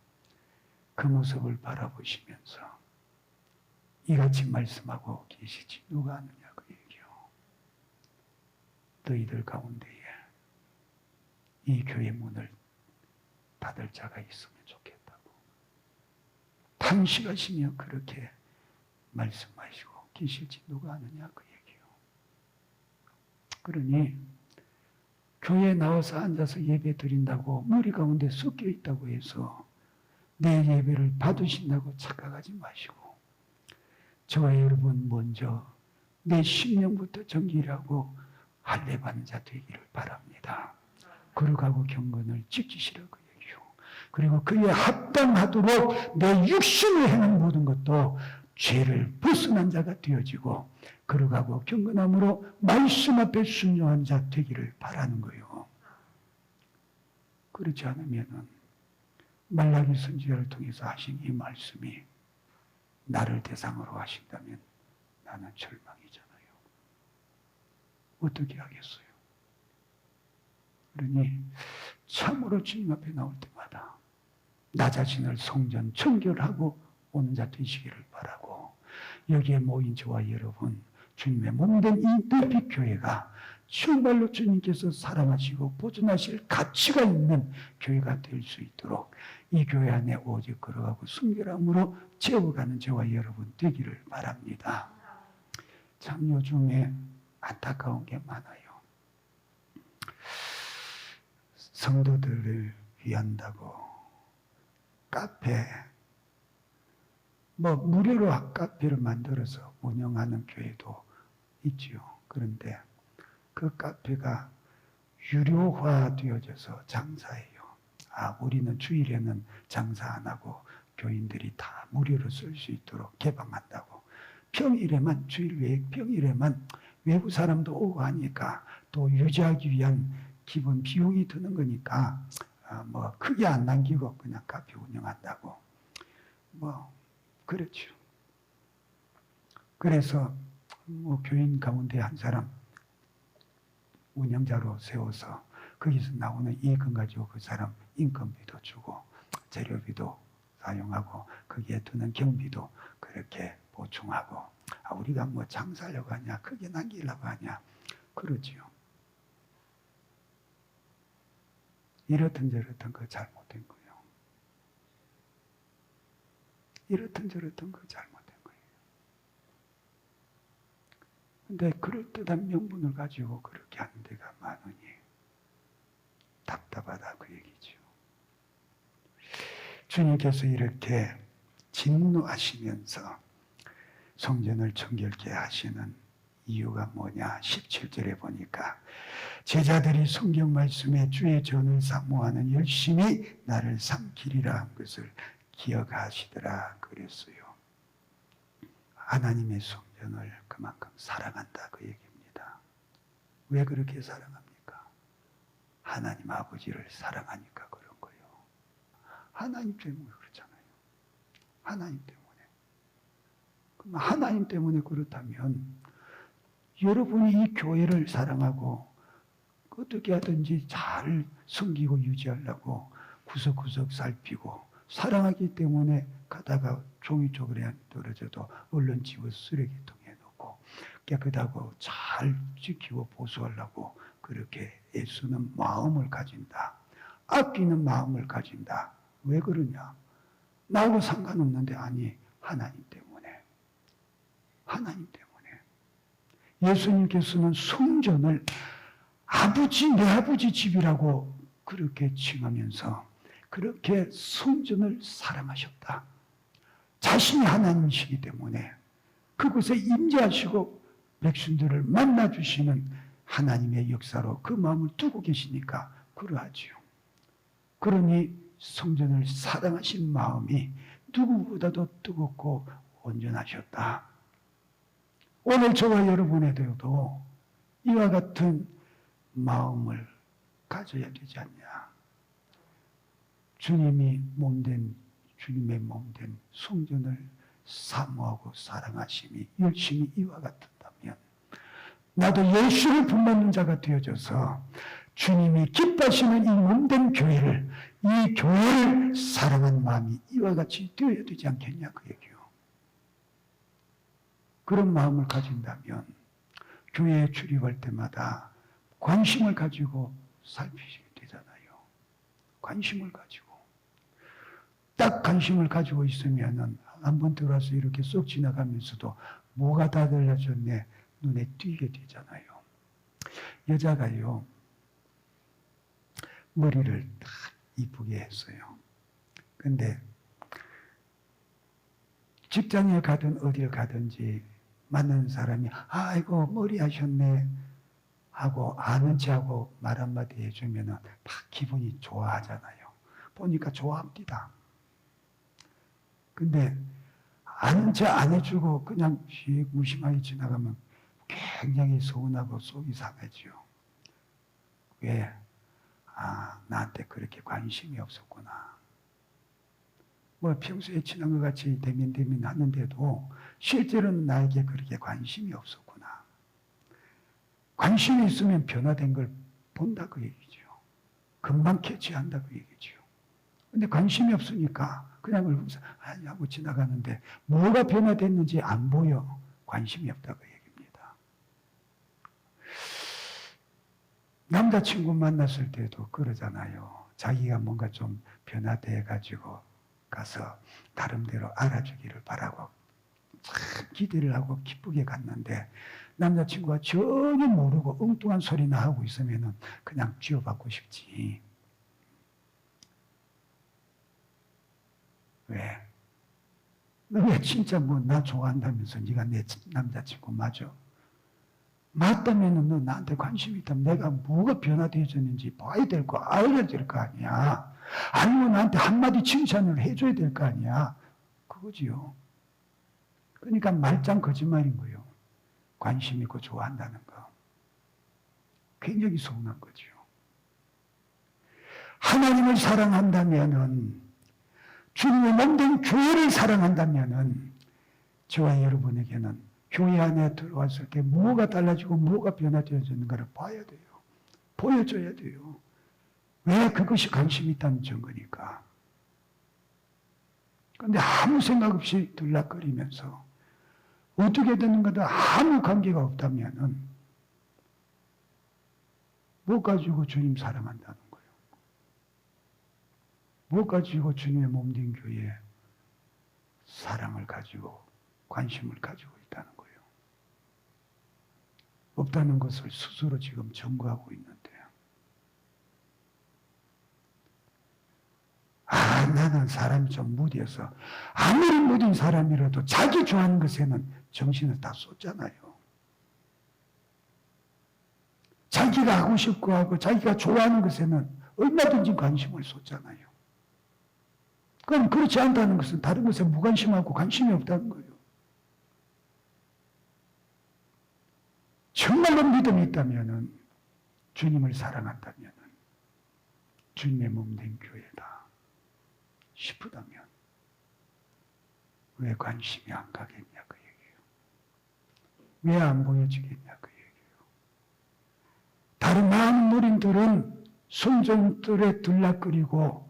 그 모습을 바라보시면서 이같이 말씀하고 계시지 누가 아느냐 그 얘기요. 너희들 가운데에 이 교회 문을 닫을 자가 있으면 좋겠다고 탄식하시며 그렇게 말씀하시고 계실지 누가 아느냐 그 얘기요. 그러니 교회에 나와서 앉아서 예배 드린다고 머리 가운데 섞여 있다고 해서 내 예배를 받으신다고 착각하지 마시고 저와 여러분 먼저 내 심령부터 정결하고 할례 받는 자 되기를 바랍니다. 거룩하고 경건을 지키시라고 얘기요. 그리고 그에 합당하도록 내 육신을 행한 모든 것도 죄를 벗어난 자가 되어지고 거룩하고 경건함으로 말씀 앞에 순종한 자 되기를 바라는 거예요. 그렇지 않으면 말라기 선지자를 통해서 하신 이 말씀이 나를 대상으로 하신다면 나는 절망이잖아요. 어떻게 하겠어요? 그러니 참으로 주님 앞에 나올 때마다 나 자신을 성전 청결하고 오는 자 되시기를 바라고 여기에 모인 저와 여러분 주님의 몸된 이 늘빛 교회가 정말로 주님께서 사랑하시고 보존하실 가치가 있는 교회가 될 수 있도록 이 교회 안에 오직 걸어가고 순결함으로 채워가는 저와 여러분 되기를 바랍니다. 참 요즘에 안타까운 게 많아요. 성도들을 위한다고 카페 무료로 카페를 만들어서 운영하는 교회도 있지요. 그런데 그 카페가 유료화되어져서 장사해요. 우리는 주일에는 장사 안 하고 교인들이 다 무료로 쓸 수 있도록 개방한다고. 평일에만, 주일 외에 평일에만 외부 사람도 오고 하니까 또 유지하기 위한 기본 비용이 드는 거니까 크게 안 남기고 그냥 카페 운영한다고. 그렇죠. 그래서 교인 가운데 한 사람 운영자로 세워서 거기서 나오는 이익은 가지고 그 사람 인건비도 주고 재료비도 사용하고 거기에 드는 경비도 그렇게 보충하고 우리가 장사하려고 하냐 크게 남기려고 하냐 그러지요. 이렇든 저렇든 그거 잘못된 거예요. 이렇든 저렇든 그거 잘못된 거예요. 근데 그럴듯한 명분을 가지고 그렇게 하는 데가 많으니 답답하다 그 얘기죠. 주님께서 이렇게 진노하시면서 성전을 정결케 하시는 이유가 뭐냐? 17절에 보니까 제자들이 성경 말씀에 주의 전을 사모하는 열심히 나를 삼키리라 한 것을 기억하시더라 그랬어요. 하나님의 성전을 그만큼 사랑한다 그 얘기입니다. 왜 그렇게 사랑합니까? 하나님 아버지를 사랑하니까 그런 거예요. 하나님 때문에 그렇잖아요. 하나님 때문에. 그럼 하나님 때문에 그렇다면 여러분이 이 교회를 사랑하고 어떻게 하든지 잘 섬기고 유지하려고 구석구석 살피고 사랑하기 때문에 가다가 종이 쪼그려 떨어져도 얼른 집어 쓰레기통에 넣고 깨끗하고 잘 지키고 보수하려고 그렇게 애쓰는 마음을 가진다. 아끼는 마음을 가진다. 왜 그러냐? 나하고 상관없는데 아니 하나님 때문에. 하나님 때문에. 예수님께서는 성전을 내 아버지 집이라고 그렇게 칭하면서 그렇게 성전을 사랑하셨다. 자신이 하나님이시기 때문에 그곳에 임재하시고 백성들을 만나주시는 하나님의 역사로 그 마음을 두고 계시니까 그러하지요. 그러니 성전을 사랑하신 마음이 누구보다도 뜨겁고 온전하셨다. 오늘 저와 여러분에게도 이와 같은 마음을 가져야 되지 않냐. 주님의 몸된 성전을 사모하고 사랑하심이 열심히 이와 같다면 나도 예수를 본받는 자가 되어져서 주님이 기뻐하시는 이 몸된 교회를, 이 교회를 사랑하는 마음이 이와 같이 되어야 되지 않겠냐 그 얘기요. 그런 마음을 가진다면 교회에 출입할 때마다 관심을 가지고 살피시게 되잖아요. 관심을 가지고. 딱 관심을 가지고 있으면은 한번 들어와서 이렇게 쏙 지나가면서도 뭐가 다 달라졌네 눈에 띄게 되잖아요. 여자가요, 머리를 딱 이쁘게 했어요. 근데 직장에 가든 어딜 가든지 만나는 사람이 아이고 머리 하셨네 하고 아는 체하고 말 한마디 해주면 막 기분이 좋아하잖아요. 보니까 좋아합니다. 근데 아는 체 안 해주고 그냥 무심하게 지나가면 굉장히 서운하고 속이 상하죠. 왜? 나한테 그렇게 관심이 없었구나. 뭐 평소에 친한 것 같이 대면 하는데도 실제로는 나에게 그렇게 관심이 없었구나. 관심이 있으면 변화된 걸 본다 그 얘기죠. 금방 캐치한다 그 얘기죠. 근데 관심이 없으니까 그냥 울면서 하고 지나가는데 뭐가 변화됐는지 안 보여. 관심이 없다 그 얘기입니다. 남자친구 만났을 때도 그러잖아요. 자기가 뭔가 좀 변화돼 가지고 가서 나름대로 알아주기를 바라고 참 기대를 하고 기쁘게 갔는데 남자친구가 전혀 모르고 엉뚱한 소리나 하고 있으면 그냥 쥐어받고 싶지. 왜? 너 왜 진짜 뭐 나 좋아한다면서 네가 내 남자친구 맞아? 맞다면 너 나한테 관심이 있다면 내가 뭐가 변화되어졌는지 봐야 될 거 알아야 될 거 아니야. 아니면 나한테 한마디 칭찬을 해줘야 될 거 아니야. 그거지요. 그러니까 말짱 거짓말인 거예요. 관심 있고 좋아한다는 거. 굉장히 서운한 거죠. 하나님을 사랑한다면은, 주님의 몸된 교회를 사랑한다면은, 저와 여러분에게는 교회 안에 들어왔을 때 뭐가 달라지고 뭐가 변화되어지는가를 봐야 돼요. 보여줘야 돼요. 왜? 그것이 관심이 있다는 증거니까. 그런데 아무 생각 없이 들락거리면서 어떻게 되는 것도 아무 관계가 없다면은 뭐 가지고 주님 사랑한다는 거예요? 뭐 가지고 주님의 몸된 교회에 사랑을 가지고 관심을 가지고 있다는 거예요? 없다는 것을 스스로 지금 증거하고 있는데요. 나는 사람이 좀 무디어서 아무리 무딘 사람이라도 자기 좋아하는 것에는 정신을 다 쏟잖아요. 자기가 하고 싶고 하고 자기가 좋아하는 것에는 얼마든지 관심을 쏟잖아요. 그럼 그렇지 않다는 것은 다른 것에 무관심하고 관심이 없다는 거예요. 정말로 믿음이 있다면, 주님을 사랑한다면 주님의 몸된 교회다 싶으다면 왜 관심이 안 가겠냐 그 얘기예요. 왜 안 보여지겠냐 그 얘기예요. 다른 많은 노인들은 성전들에 들락거리고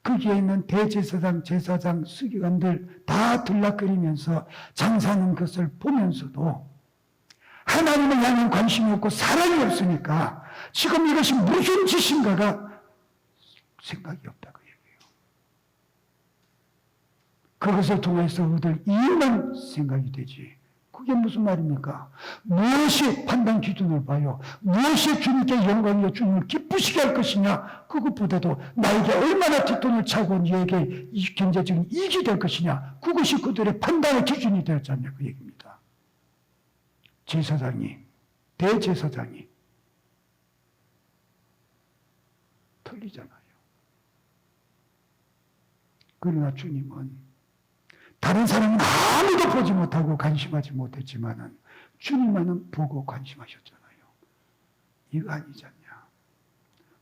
거기에 있는 대제사장, 제사장, 서기관들 다 들락거리면서 장사하는 것을 보면서도 하나님을 향한 관심이 없고 사랑이 없으니까 지금 이것이 무슨 짓인가가 생각이 없다 그 얘기예요. 그것을 통해서 얻을 이유만 생각이 되지. 그게 무슨 말입니까? 무엇이 판단 기준을 봐요? 무엇이 주님께 영광이요 주님을 기쁘시게 할 것이냐? 그것보다도 나에게 얼마나 뒷돈을 차고 너에게 경제적인 이익이 될 것이냐? 그것이 그들의 판단의 기준이 되었지 않냐 그 얘기입니다. 제사장이, 대제사장이 틀리잖아요. 그러나 주님은 다른 사람은 아무도 보지 못하고 관심하지 못했지만은 주님만은 보고 관심하셨잖아요. 이거 아니지 않냐.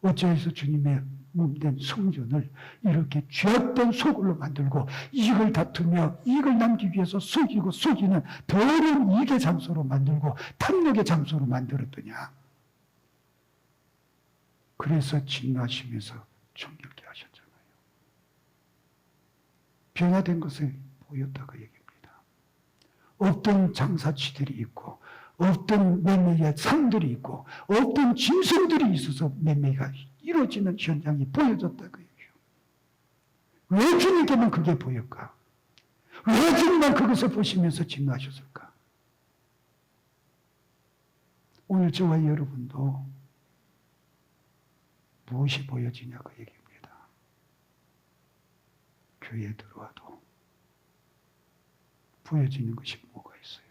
어찌해서 주님의 몸된 성전을 이렇게 죄악된 소굴로 만들고 이익을 다투며 이익을 남기기 위해서 속이고 속이는 더러운 이익의 장소로 만들고 탐욕의 장소로 만들었더냐. 그래서 진노하시면서 정결케 하셨잖아요. 변화된 것을 보였다고 얘기합니다. 없던 장사치들이 있고 없던 매매의 상들이 있고 없던 짐승들이 있어서 매매가 이루어지는 현장이 보여졌다고 얘기해요. 왜 주님께만 그게 보였까? 왜 주님만 그것을 보시면서 진노하셨을까? 오늘 저와 여러분도 무엇이 보여지냐고 얘기합니다. 교회에 들어와도 보여지는 것이 뭐가 있어요?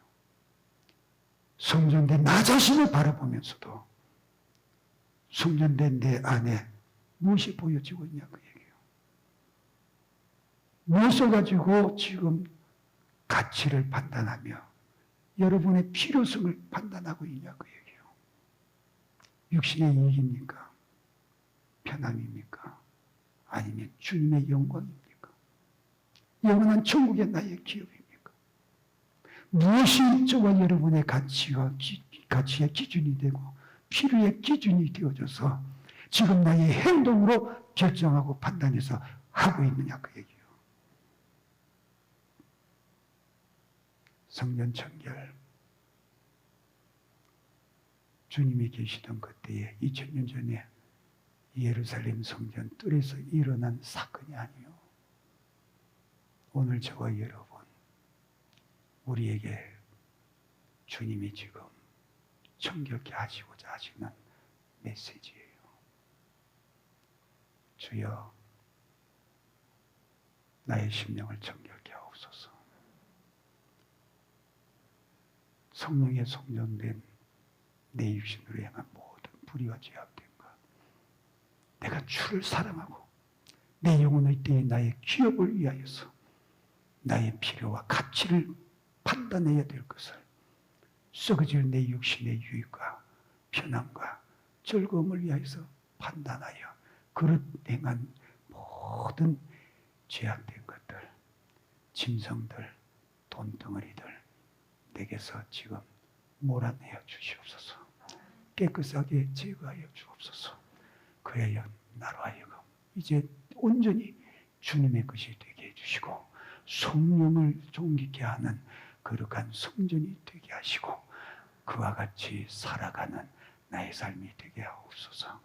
성전된 나 자신을 바라보면서도 성전된 내 안에 무엇이 보여지고 있냐고 얘기해요. 무엇을 가지고 지금 가치를 판단하며 여러분의 필요성을 판단하고 있냐고 얘기해요. 육신의 이익입니까? 편함입니까? 아니면 주님의 영광입니까? 영원한 천국의 나의 기업입니까? 무엇이 저와 여러분의 가치의 기준이 되고 필요의 기준이 되어져서 지금 나의 행동으로 결정하고 판단해서 하고 있느냐 그 얘기예요. 성전 청결. 주님이 계시던 그때에 2000년 전에 예루살렘 성전 뜰에서 일어난 사건이 아니요. 오늘 저와 여러분, 우리에게 주님이 지금 청결케 하시고자 하시는 메시지예요. 주여, 나의 심령을 청결케 하옵소서. 성령에 성전된 내 육신으로 행한 모든 불의와 죄악된 것, 내가 주를 사랑하고 내 영혼의 때에 나의 기업을 위하여서 나의 필요와 가치를 판단해야 될 것을 썩어질 내 육신의 유익과 편함과 즐거움을 위하여서 판단하여 그릇 행한 모든 죄악된 것들, 짐승들, 돈덩어리들 내게서 지금 몰아내어 주시옵소서. 깨끗하게 제거하여 주옵소서. 그래야 나로 하여금 이제 온전히 주님의 것이 되게 해주시고 성령을 존귀케 하는 거룩한 성전이 되게 하시고 그와 같이 살아가는 나의 삶이 되게 하옵소서.